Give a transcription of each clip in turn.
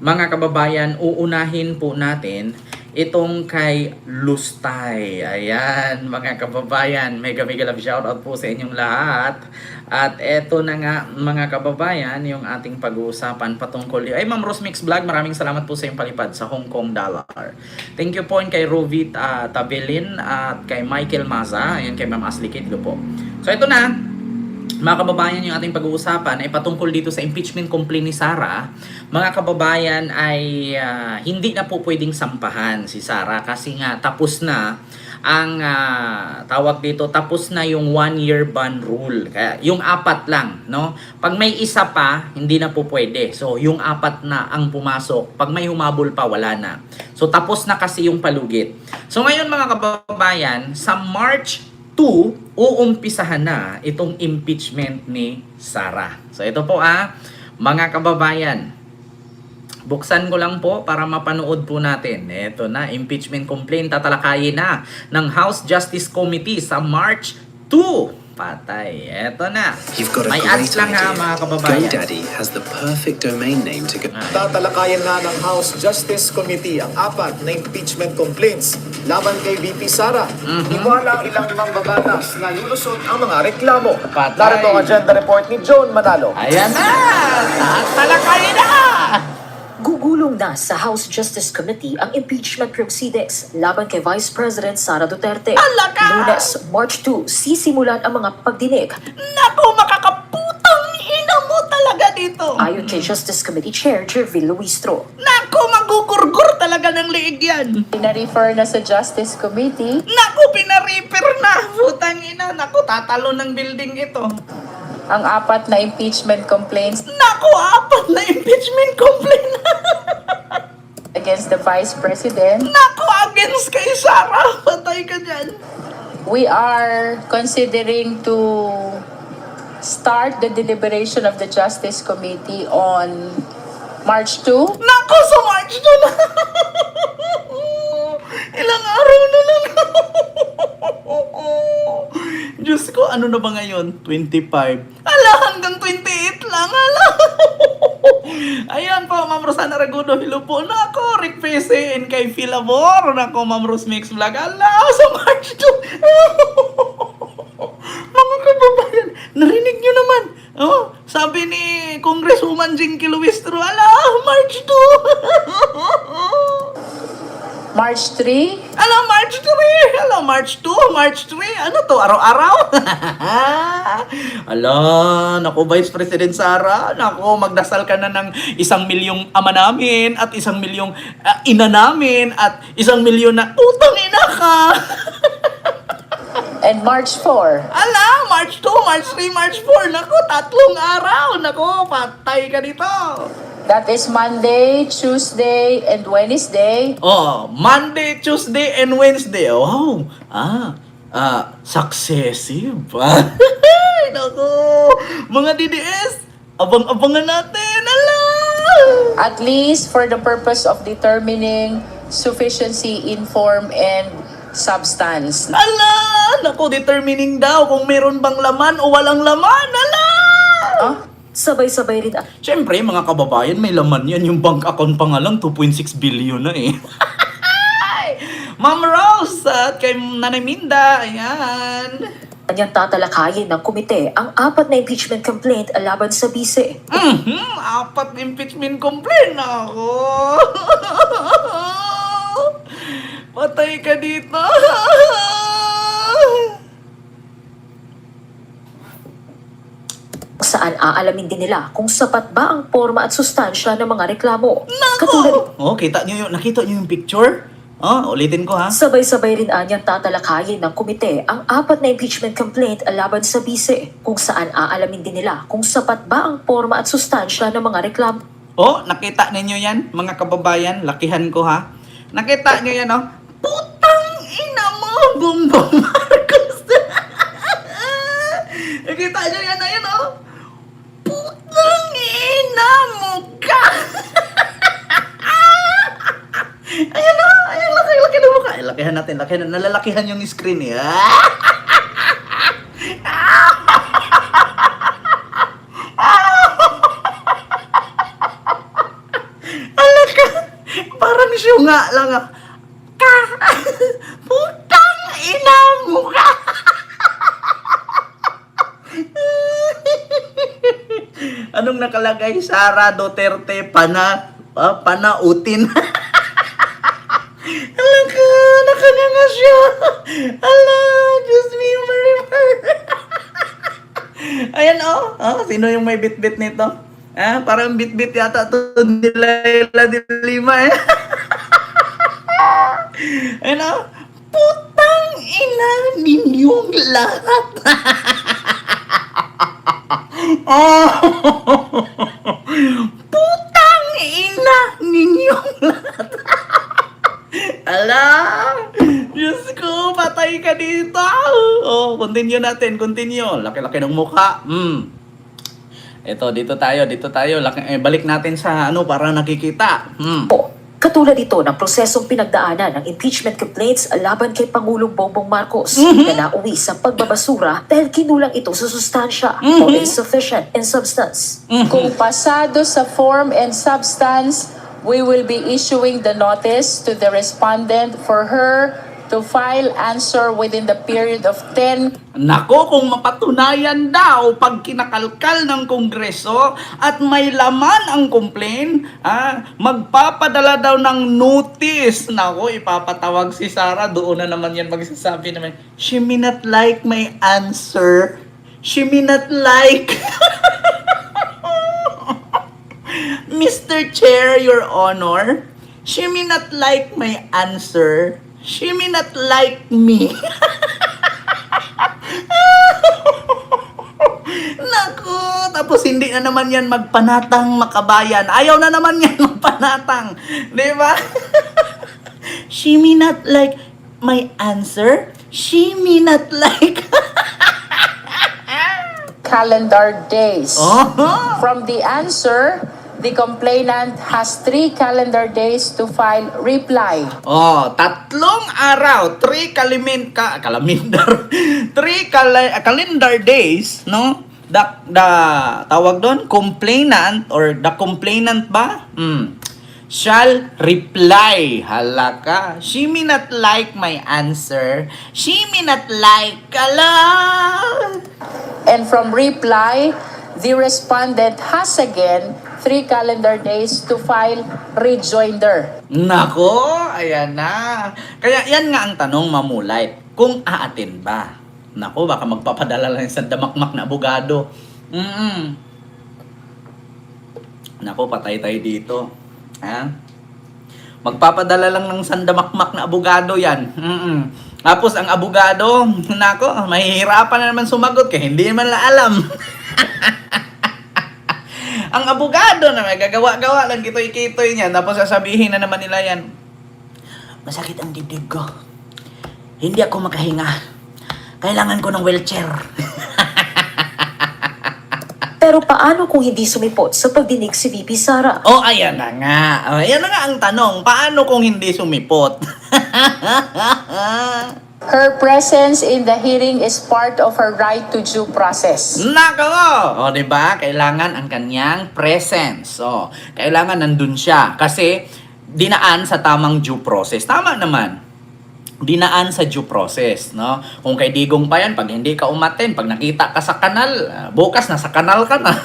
mga kababayan, uunahin po natin itong kay Lustay. Ayan, mga kababayan, mega love shoutout po sa inyong lahat. At eto na nga, mga kababayan, yung ating pag-uusapan patungkol. Ay, Ma'am Rose Mix Vlog, maraming salamat po sa iyong palipad sa Hong Kong dollar. Thank you po kay Rovit Tabelin at kay Michael Maza. Ayan, kay Ma'am Ashley Kidlo po. So, ito na. Mga kababayan, yung ating pag-uusapan ay patungkol dito sa impeachment complaint ni Sara. Mga kababayan ay hindi na po pwedeng sampahan si Sara kasi nga tapos na ang tawag dito, tapos na yung 1-year ban rule. Kaya yung 4 lang, no? Pag may isa pa, hindi na po pwede. So yung 4 na ang pumasok. Pag may humabol pa, wala na. So tapos na kasi yung palugit. So ngayon mga kababayan, sa March 2, uumpisahan na itong impeachment ni Sara. So ito po mga kababayan, buksan ko lang po para mapanood po natin. Ito na, impeachment complaint tatalakayin na ng House Justice Committee sa March 2. Patay. Ito na. May ads lang mga kababayan. GoDaddy has the perfect domain name to go. Tatalakayan na ng House Justice Committee ang 4 na impeachment complaints laban kay VP Sara. Iwala ang ilang mambabatas na lulusot ang mga reklamo. Patay. Narito ang agenda report ni John Manalo. Ayan na! Tatalakayin na! Gugulong na sa House Justice Committee ang impeachment proceedings laban kay Vice President Sara Duterte. Alaka! Lunes, March 2, sisimulan ang mga pagdinig. Naku, makakaputang ina mo talaga dito! Ayon kay Justice Committee Chair Jervil Luistro. Naku, magugurgur talaga ng liig yan! Pina-refer na sa Justice Committee. Naku, pinariper na! Putang ina, naku, tatalo ng building ito. Ang 4 na impeachment complaints Naku, 4 na impeachment complaint! against the Vice President. Naku, against kay Sara! Patay ka dyan! We are considering to start the deliberation of the Justice Committee on March 2. Naku, sa March 2 na! Ilang araw na lang! Diyos ko, ano na ba ngayon? 25. Ala, hanggang 28 lang. Ala! Ayan po, Ma'am Rosana Ragudo. Hello po. Naku, Rick Pese and kay Philabor. Naku, Ma'am Rose Mix Vlog. Ala, sa March 2. Mga kababayan, narinig nyo naman. Oh, sabi ni Congresswoman Jinky Luistro, ala, March 2. March 3, Ala, March 3! Ala, March 2, March 3. Ano to, araw-araw? Ala, naku, Vice President Sara. Naku, magdasal ka na ng 1 milyong ama namin at 1 milyong ina namin at 1 milyon na utang ina ka. and March 4. Ala, March 2, March 3, March 4. Naku, 3 araw. Naku, patay ka dito. That is Monday, Tuesday, and Wednesday. Oh, Monday, Tuesday, and Wednesday. Wow. Successive. Naku. Mga DDS, abang-abangan natin. Ala. At least for the purpose of determining sufficiency in form and substance. Ala. Naku, determining daw kung meron bang laman o walang laman. Ala. Sabay-sabay rin Siyempre, mga kababayan, may laman yan. Yung bank account pa nga lang, 2.6 billion na eh. Ma'am Rose at kay Nanay Minda. Ayan. Kanyang tatalakayin ng komite ang 4 na impeachment complaint laban sa bise. 4 na impeachment complaint ako. Patay ka dito. Saan aalamin din nila kung sapat ba ang forma at sustansya ng mga reklamo. Nako! Katulad, Nakita nyo yung picture? Ulitin ko ha. sabay-sabay rin anyang tatalakayin ng komite ang 4 na impeachment complaint laban sa bise, kung saan aalamin din nila kung sapat ba ang forma at sustansya ng mga reklamo. Nakita ninyo yan, mga kababayan? Lakihan ko ha. Nakita nyo yan, Putang ina mo, Bongbong Marcos! Nakita nyo yan, ayun, Putang ina mo ka! Ayan laki na mukha. Lakihan natin, nalalakihan yung screen eh. Ala, Parang siya nga lang. Putang ina mo ka. Anong nakalagay? Sara Duterte panautin. Alaka, nakanganga siya. Ala, Diyos me, Marifer. Ayan, sino yung may bit-bit nito? Parang bit-bit yata ito nila de Lima, eh. Ayan, putang ina ninyong lahat. Putang ina ninyong lahat. Ala, Diyos ko, patay ka dito. Continue natin, continue. Laki-laki ng mukha. Ito, dito tayo. Balik natin sa para nakikita. Katulad ito ng prosesong pinagdaanan ng impeachment complaints laban kay Pangulong Bongbong Marcos na nauwi sa pagbabasura dahil kinulang ito sa sustansya o insufficient in substance. Kung pasado sa form and substance, we will be issuing the notice to the respondent for her to file answer within the period of 10. Nako, kung mapatunayan daw pag kinakalkal ng Kongreso at may laman ang complaint, magpapadala daw ng notice. Nako, ipapatawag si Sara, doon na naman yan magsasabi naman, she may not like my answer. She may not like. Mr. Chair, Your Honor, she may not like my answer. She may not like me. Naku, tapos hindi na naman yan magpanatang makabayan. Ayaw na naman yan magpanatang. Di ba? She may not like my answer. She may not like... Calendar days. Oh. From the answer, the complainant has 3 calendar days to file reply. 3 araw, 3 calendar days, no? The tawag doon, complainant or the complainant ba? Shall reply. Halaka. She may not like my answer. She may not like And from reply, the respondent has again 3 calendar days to file rejoinder. Nako, ayan na. Kaya yan nga ang tanong, Mamulay. Kung aatin ba? Nako, baka magpapadala lang sa damakmak na abogado. Nako, patay tayo dito. Magpapadala lang ng sandamakmak na abogado yan. Tapos ang abogado, nako, mahihirapan na naman sumagot kaya hindi naman alam. Ang abogado na may gagawa-gawa lang kitoy-kitoy niya, tapos sasabihin na naman nila yan, masakit ang dibdib ko. Hindi ako makahinga. Kailangan ko ng wheelchair. Pero paano kung hindi sumipot sa pagdinig si VP Sara? Ayan na nga. Ayan na nga ang tanong. Paano kung hindi sumipot? Her presence in the hearing is part of her right to due process. Nako! Diba? Kailangan ang kanyang presence. Kailangan nandun siya. Kasi dinaan sa tamang due process. Tama naman. Dinaan sa due process, no? Kung kay Digong pa yan, pag hindi ka umaten, pag nakita ka sa kanal, bukas na sa kanal ka na.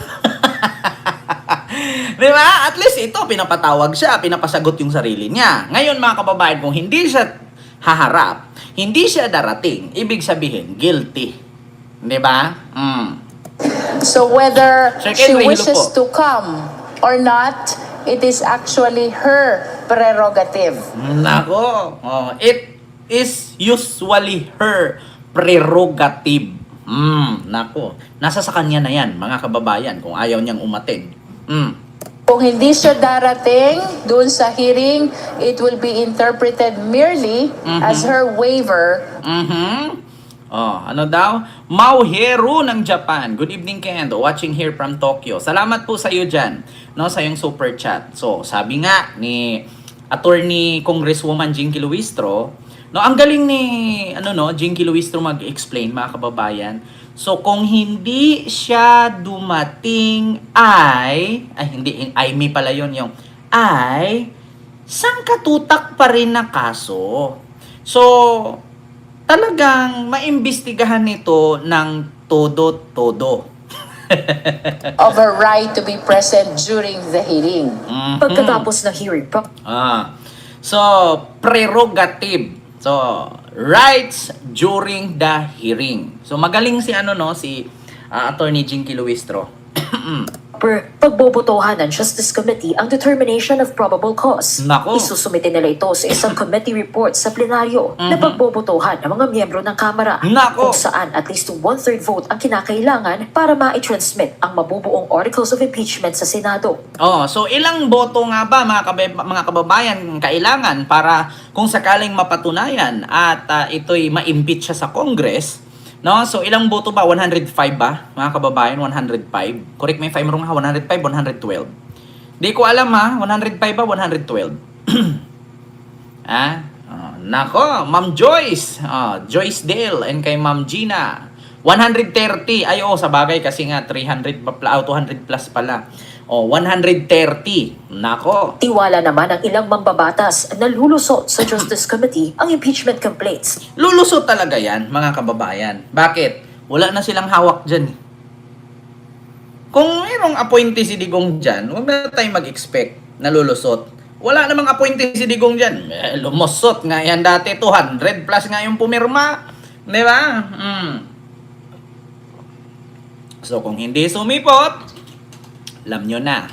Diba? At least ito, pinapatawag siya, pinapasagot yung sarili niya. Ngayon mga kababayan, kung hindi siya haharap, hindi siya darating, ibig sabihin, guilty. Diba? So whether she Second, wishes to come or not, it is actually her prerogative. Nako. It is usually her prerogative. Nako. Nasa sa kanya na yan, mga kababayan, kung ayaw niyang umaten. Kung hindi siya darating dun sa hearing, it will be interpreted merely as her waiver. Ano daw? Mauheru ng Japan. Good evening, Ken. Watching here from Tokyo. Salamat po sa iyo dyan, no, sa yung super chat. So, sabi nga ni Attorney Congresswoman Jinky Luistro, no, ang galing ni Jinky Luistro mag-explain, mga kababayan. So, kung hindi siya dumating ay may pala yun, yung ay sangkatutak pa rin na kaso. So, talagang maimbestigahan nito ng todo-todo. of a right to be present during the hearing. Pagkatapos ng hearing, So, prerogative. So, rights during the hearing. So, magaling si si Attorney Jinky Luistro. pagbobotohan ng Justice Committee ang determination of probable cause. Nako. Isusumite nila ito sa isang committee report sa plenaryo na pagbobotohan ng mga miyembro ng Kamara. Nako. Kung saan at least 1/3 vote ang kinakailangan para ma-transmit ang mabubuong articles of impeachment sa Senado. So ilang boto nga ba mga kababayan kailangan para kung sakaling mapatunayan at ito'y ma-impeach siya sa Congress? No? So ilang boto ba? 105 ba? Mga kababayan, 105. Correct me if I'm wrong ha, 105, 112. Di ko alam ha, 105 ba, 112. Nako, Ma'am Joyce, Joyce Dale, and kay Ma'am Gina. 130, ay sa bagay kasi nga 300 pa 200 plus pala. 130. Nako. Tiwala naman ang ilang mambabatas na lulusot sa Justice Committee ang impeachment complaints. Lulusot talaga yan, mga kababayan. Bakit? Wala na silang hawak dyan. Kung mayroong appointee si Digong dyan, huwag na tayo mag-expect na lulusot. Wala namang appointee si Digong dyan. Lumusot nga yan dati. 200 plus nga yung pumirma. Di ba? So, kung hindi sumipot, alam nyo na.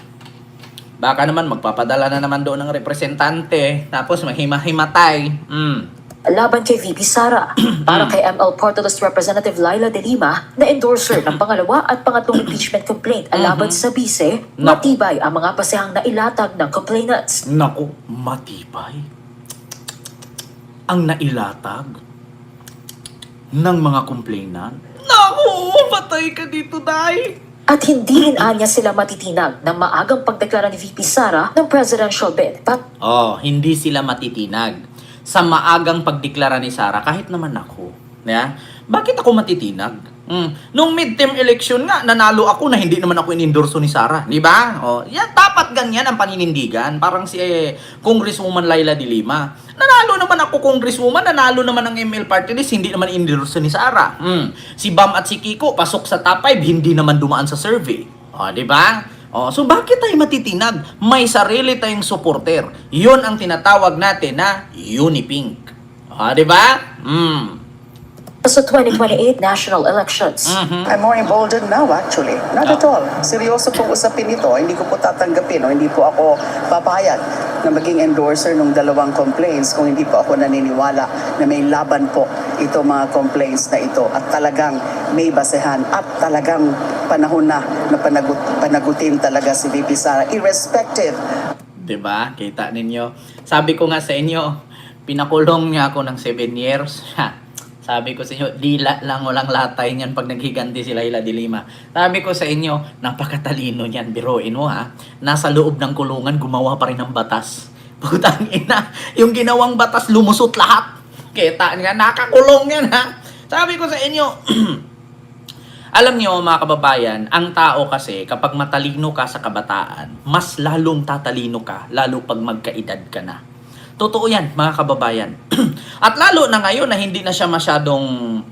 Baka naman magpapadala na naman doon ng representante tapos maghima-himatay. Laban kay VP Sara, para kay ML Party List Representative Laila De Lima na endorser ng pangalawa at pangatlong impeachment complaint laban sa bise, matibay ang mga pasehang nailatag ng complainants. Naku, matibay. Ang nailatag ng mga complainant. Naku, patay ka dito, Day. At hindi rin anya sila matitinag ng maagang pagdeklara ni VP Sara ng presidential bid. Hindi sila matitinag sa maagang pagdeklara ni Sara kahit naman ako. Yeah? Bakit ako matitinag? Nung midterm election nga, nanalo ako na hindi naman ako inendorso ni Sara. Di ba? Dapat ganyan ang paninindigan. Parang si Congresswoman Laila De Lima. Nanalo naman ako Congresswoman, nanalo naman ang ML Party List, hindi naman inendorso ni Sara. Si Bam at si Kiko, pasok sa top 5, hindi naman dumaan sa survey. Di ba? So bakit tayo matitinag? May sarili tayong supporter. Yun ang tinatawag natin na Unipink. Di ba? Sa 2028 national elections. I'm more emboldened now actually. Not at all. Seryoso pong usapin ito. Hindi ko po tatanggapin o hindi po ako papayag na maging endorser ng dalawang complaints kung hindi po ako naniniwala na may laban po ito mga complaints na ito at talagang may basehan at talagang panahon na panagutin talaga si VP Sara irrespective. Diba? Kita ninyo. Sabi ko nga sa inyo, pinakulong niya ako ng 7 years. Sabi ko sa inyo, dila lang walang latay niyan pag naghiganti si Laila De Lima. Sabi ko sa inyo, napakatalino niyan. Biruin mo ha. Nasa loob ng kulungan, gumawa pa rin ng batas. Putang ina, yung ginawang batas lumusot lahat. Kita nga, nakakulong yan ha. Sabi ko sa inyo, alam niyo mga kababayan, ang tao kasi kapag matalino ka sa kabataan, mas lalong tatalino ka, lalo pag magkaedad ka na. Totoo yan, mga kababayan. At lalo na ngayon na hindi na siya masyadong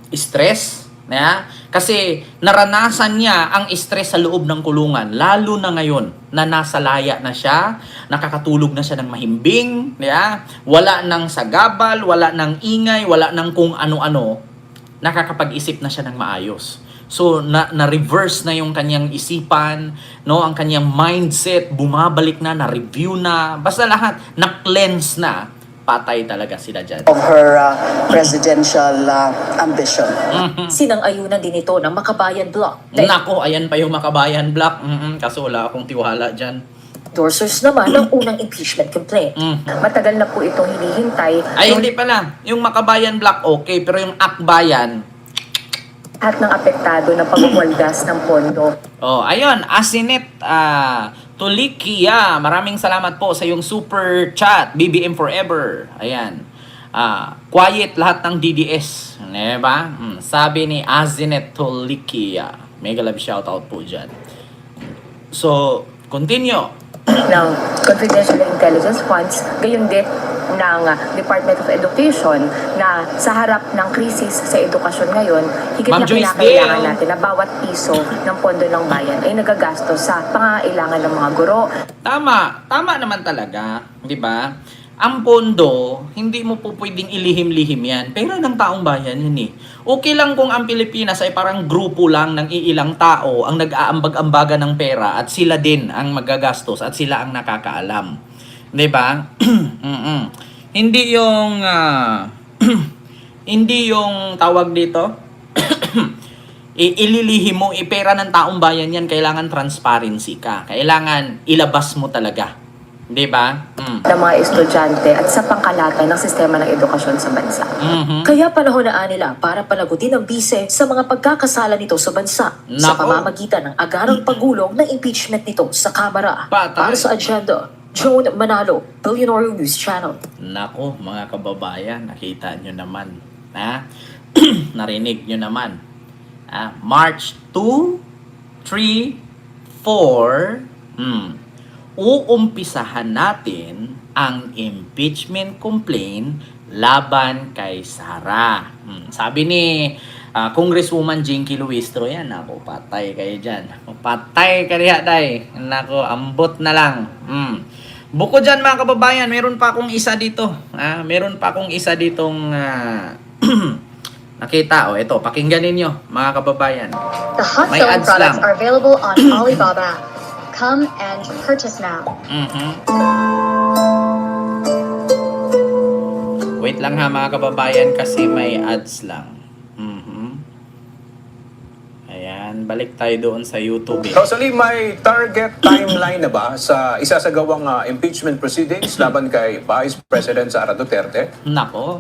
stress. Kasi naranasan niya ang stress sa loob ng kulungan. Lalo na ngayon na nasa laya na siya, nakakatulog na siya ng mahimbing. Wala nang sagabal, wala nang ingay, wala nang kung ano-ano. Nakakapag-isip na siya ng maayos. So, na-reverse na yung kanyang isipan, no? Ang kanyang mindset, bumabalik na-review na, basta lahat, na-cleanse na, patay talaga sila dyan. Of her presidential ambition. Sinang-ayunan din ito ng Makabayan Bloc. Nako, ayan pa yung Makabayan Bloc. Kaso wala akong tiwala dyan. Endorsers naman ng unang impeachment complaint. Matagal na po itong hinihintay. Ay, hindi pala. Yung Makabayan Bloc, okay. Pero yung Akbayan, At ng apektado na pagwaldas ng pondo. Ayun, Asinet Tulikia, maraming salamat po sa yung super chat, BBM Forever. Ayan. Quiet lahat ng DDS. Diba? Sabi ni Asinet Tulikia. Mega love shoutout po dyan. So, continue. ng confidential intelligence funds, gayon din ng Department of Education na sa harap ng krisis sa edukasyon ngayon, higit Ma'am na Joyce kinakailangan Dale. natin na bawat piso ng pondo ng bayan ay nagagastos sa pangangailangan ng mga guro. Tama naman talaga, di ba? Ang pondo, hindi mo po pwedeng ilihim-lihim yan. Pera ng taong bayan yun eh. Okay lang kung ang Pilipinas ay parang grupo lang ng iilang tao ang nag-aambag-ambaga ng pera at sila din ang magagastos at sila ang nakakaalam. Di ba? Hindi yung hindi yung tawag dito ililihim mo, pera ng taong bayan yan, kailangan transparency ka. Kailangan ilabas mo talaga. Di ba? Ng mga estudyante at sa pangkalatan ng sistema ng edukasyon sa bansa. Kaya panahon na nila para panagutin ang bise sa mga pagkakasala nito sa bansa sa Nako. pamamagitan ng agarang pagulong ng impeachment nito sa Kamara. Patay. Para sa agenda, Joan Manalo, Billionaire News Channel. Nako, mga kababayan, nakita nyo naman. Ha? Narinig nyo naman. March 2, 3, 4, uumpisahan natin ang impeachment complaint laban kay Sara. Sabi ni Congresswoman Jinky Luistro, yan, ako, patay kayo dyan. Patay ka riya, day. Nako, ambot na lang. Bukod dyan, mga kababayan, meron pa akong isa dito. Meron pa akong isa ditong nakita. Ito, pakinggan ninyo, mga kababayan. The hot May selling ads products lang. are available on Alibaba. Come and purchase now. Wait lang ha, mga kababayan, kasi may ads lang. Ayan, balik tayo doon sa YouTube. Rosalie, may target timeline na ba sa isasagawang impeachment proceedings laban kay Vice President Sara Duterte? Nako.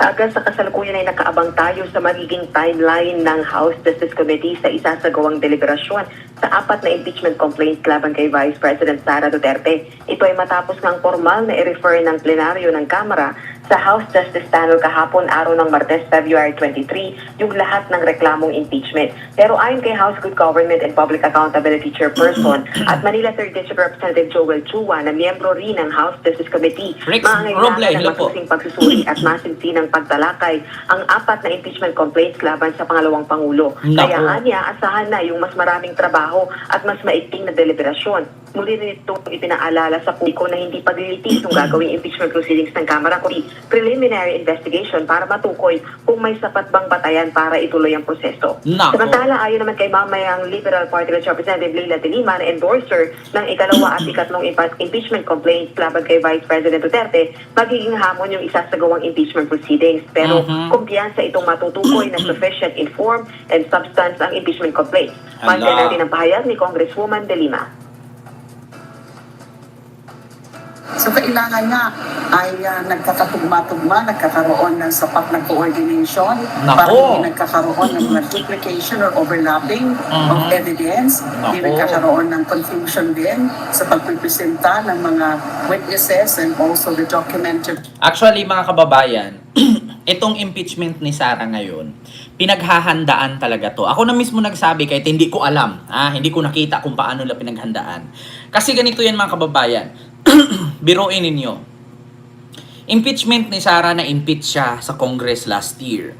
Agad sa kasalukuyan ay nakaabang tayo sa magiging timeline ng House Justice Committee sa isasagawang deliberasyon sa 4 na impeachment complaints laban kay Vice President Sara Duterte. Ito ay matapos ng formal na i-refer ng plenaryo ng Kamara sa House Justice Panel kahapon araw ng Martes, February 23, yung lahat ng reklamong impeachment. Pero ayon kay House Good Government and Public Accountability Chairperson at Manila 3rd District Representative Joel Chua na miyembro rin ng House Justice Committee, Rex mangangailangan Roble, ng hello po. masusing pagsusuri at masinsinang pagtalakay ang 4 na impeachment complaints laban sa pangalawang Pangulo. Nako. Kaya anya, asahan na yung mas maraming trabaho at mas maigting na deliberasyon. Muli rin itong ipinaalala sa publiko na hindi paglilitis ng gagawing impeachment proceedings ng Kamara kundi preliminary investigation para matukoy kung may sapat bang batayan para ituloy ang proseso. Nako. Samantala, ayon naman kay mamayang Liberal Party Representative Leila de Lima na endorser ng ikalawa at ikatlong impeachment complaints laban kay Vice President Duterte, magiging hamon yung isasagawang impeachment proceedings. Pero kumpiyansa itong matutukoy na sufficient in form and substance ang impeachment complaints. Hala. Pansin natin ang pahayag ni Congresswoman de Lima. So kailangan nga ay nagkakatugma-tugma, nagkakaroon ng sapat na coordination Nako. para hindi nagkakaroon ng mga duplication or overlapping of evidence, hindi Nako. nagkakaroon ng confusion din sa pagpipresenta ng mga witnesses and also the documented. Actually, mga kababayan, itong impeachment ni Sara ngayon, pinaghahandaan talaga to. Ako na mismo nagsabi kahit hindi ko alam, hindi ko nakita kung paano nila pinaghandaan. Kasi ganito yan, mga kababayan. Biruin ninyo. Impeachment ni Sara, na-impeach siya sa Congress last year.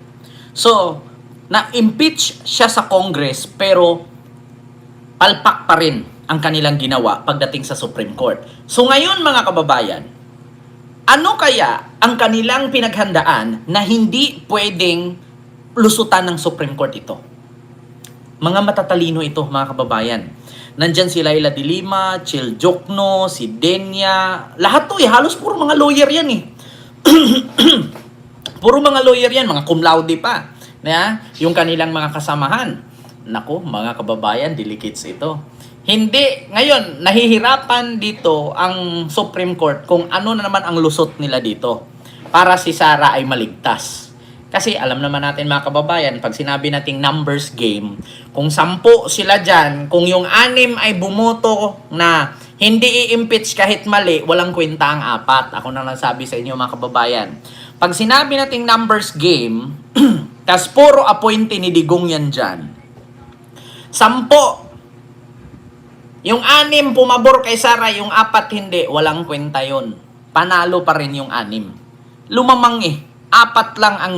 So, na-impeach siya sa Congress pero palpak pa rin ang kanilang ginawa pagdating sa Supreme Court. So ngayon, mga kababayan, ano kaya ang kanilang pinaghandaan na hindi pwedeng lusutan ng Supreme Court ito? Mga matatalino ito, mga kababayan. Nandyan si Leila de Lima, Chil Jokno, si Denya. Lahat to halos puro mga lawyer yan eh. Puro mga lawyer yan, mga cum laude pa. Yung kanilang mga kasamahan. Naku, mga kababayan, delicates ito. Hindi, ngayon, nahihirapan dito ang Supreme Court kung ano na naman ang lusot nila dito para si Sara ay maligtas. Kasi alam naman natin, mga kababayan, pag sinabi nating numbers game, kung 10 sila dyan, kung yung 6 ay bumoto na hindi i-impeach kahit mali, walang kwenta ang 4. Ako na lang sabi sa inyo, mga kababayan. Pag sinabi nating numbers game, tas puro appointee ni Digong yan dyan, 10 Yung 6 pumabor kay Sara, yung 4 hindi, walang kwenta yun. Panalo pa rin yung 6. Lumamang 4 lang ang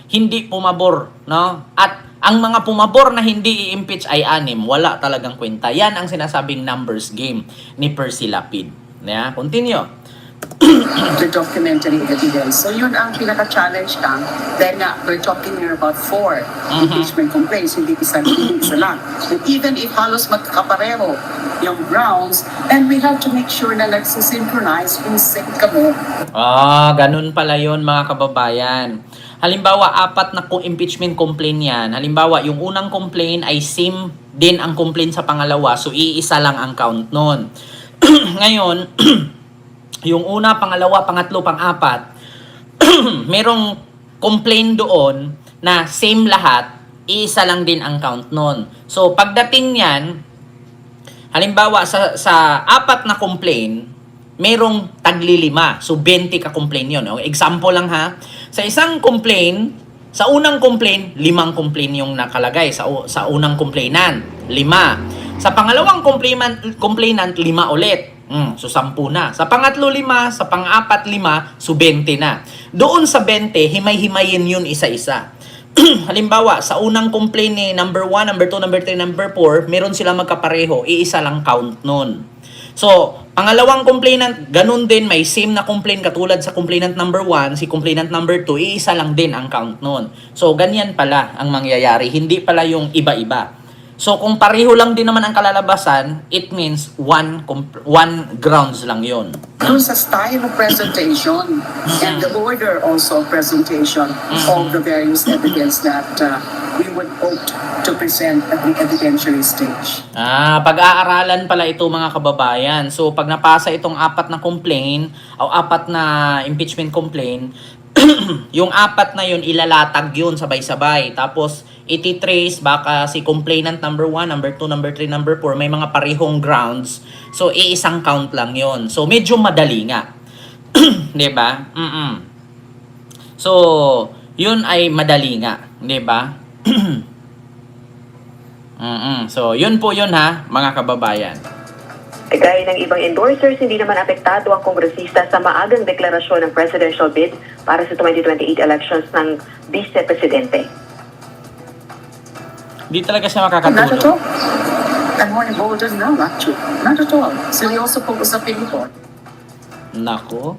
hindi pumabor, no? At ang mga pumabor na hindi i-impeach ay 6, wala talagang kwenta. Yan ang sinasabing numbers game ni Percy Lapid. Yeah, continue. The documentary evidence. So yun ang pinaka-challenge lang. Dahil nga, we're talking here about 4 impeachment complaints, hindi isa lang. But even if halos magkakapareho yung grounds, then we have to make sure na nagsisynchronize kung sync kamo. Ganun pala yun mga kababayan. Halimbawa, 4 na impeachment complaint yan. Halimbawa, yung unang complaint ay same din ang complaint sa pangalawa. So, iisa lang ang count nun. Ngayon, yung una, pangalawa, pangatlo, pang-4, merong complaint doon na same lahat, iisa lang din ang count nun. So, pagdating yan, halimbawa, sa 4 na complaint, merong tagli-5. So, 20 ka-complaint yun. Example lang ha. Sa isang complaint, sa unang complaint, 5 complaint yung nakalagay. Sa unang complainant, 5. Sa pangalawang complainant, 5 ulit. So, 10 na. Sa pangatlo, 5. Sa pang-4, 5. So, 20 na. Doon sa 20, himay-himayin yun isa-isa. Halimbawa, sa unang complaint ni number 1, number 2, number 3, number 4, meron sila magkapareho. Iisa lang count nun. So, pangalawang complainant, ganun din, may same na complaint katulad sa complainant number 1, si complainant number 2, iisa lang din ang count nun. So, ganyan pala ang mangyayari. Hindi pala yung iba-iba. So, kung pareho lang din naman ang kalalabasan, it means one grounds lang yon. Doon sa style of presentation and the order also of presentation of the various evidence that we would hope to present at the evidentiary stage. Pag-aaralan pala ito mga kababayan. So, pag napasa itong 4 na complaint o 4 na impeachment complaint, yung 4 na yun, ilalatag yun sabay-sabay. Tapos, iti-trace baka si complainant number 1, number 2, number 3, number 4, may mga parehong grounds. So, iisang count lang yun. So, medyo madali nga. Diba? So, yun ay madali nga. Diba? So, yun po yun ha, mga kababayan. Gaya ng ibang endorsers, hindi naman apektado ang kongresista sa maagang deklarasyon ng presidential bid para sa 2028 elections ng vice-presidente. Di talaga siya Not at makakatulong. all. I'm more emboldened now, actually. Not at all. Seryoso po usapin ito. Nako,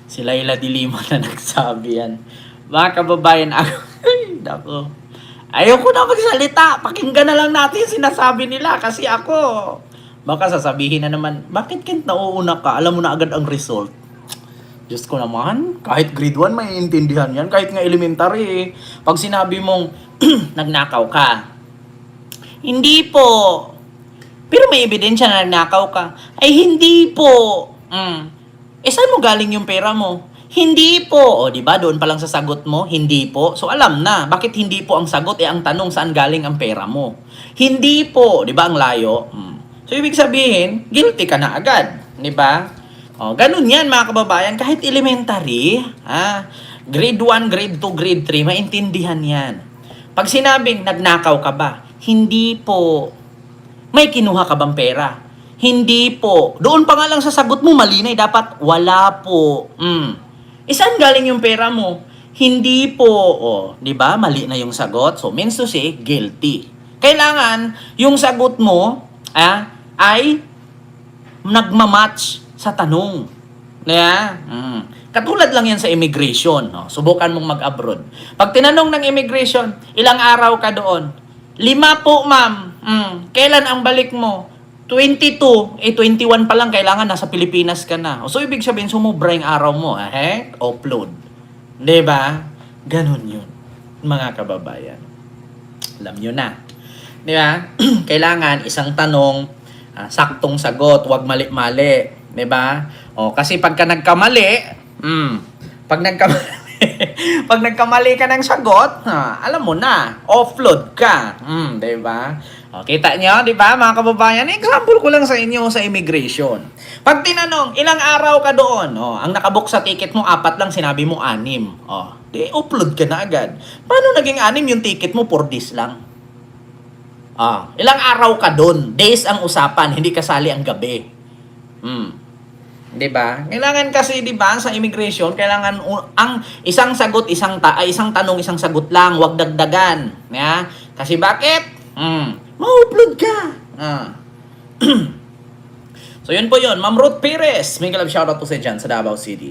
si Laila de Lima na nagsabi yan. Mga kababayan, nako. Ayoko na magsalita. Pakinggan na lang natin yung sinasabi nila kasi ako. Baka sasabihin na naman, bakit Kent nauuna ka? Alam mo na agad ang result. Diyos ko naman, kahit grade 1 may intindihan yan. Kahit nga elementary. Pag sinabi mong nagnakaw ka, hindi po. Pero may ebidensya na nagnakaw ka. Ay, hindi po. Saan mo galing yung pera mo? Hindi po. O, di ba? Doon pa lang sa sagot mo, hindi po. So, alam na. Bakit hindi po ang sagot? Ang tanong, saan galing ang pera mo? Hindi po. Di ba ang layo? So, ibig sabihin, guilty ka na agad. Di ba? O, ganun yan, mga kababayan. Kahit elementary, grade 1, grade 2, grade 3, maintindihan yan. Pag sinabing, nagnakaw ka ba? Hindi po. May kinuha ka bang pera? Hindi po. Doon pa nga lang sa sagot mo, mali na. Dapat, wala po. Saan galing yung pera mo? Hindi po. O, di ba? Mali na yung sagot. So, means to say, guilty. Kailangan, yung sagot mo, ay nagmamatch sa tanong. Katulad lang yan sa immigration. No? Subukan mong mag-abroad. Pag tinanong ng immigration, ilang araw ka doon? 5 po, ma'am. Kailan ang balik mo? 22. 21 pa lang, kailangan nasa Pilipinas ka na. So, ibig sabihin, sumubra yung araw mo. Upload. Diba? Ganun yun, mga kababayan. Alam nyo na. Diba? Kailangan isang tanong, saktong sagot, huwag mali-mali. Diba? Kasi pagka nagkamali, pag nagkamali ka ng sagot, alam mo na, offload ka. Diba? Kita nyo, diba, mga kababayan? Example ko lang sa inyo sa immigration. Pag tinanong, ilang araw ka doon? Ang nakabook sa ticket mo, 4 lang, sinabi mo 6. Di, upload ka na agad. Paano naging 6 yung ticket mo? 4 days lang. Ilang araw ka doon? Days ang usapan, hindi kasali ang gabi. 'Di ba? Kailangan kasi 'di ba sa immigration, kailangan ang isang sagot, isang tanong, isang sagot lang, wag dagdagan, ya? Kasi bakit? Ma-upload ka. So yun po yun, Ma'am Ruth Perez. May love shoutout po sa dyan sa Davao City.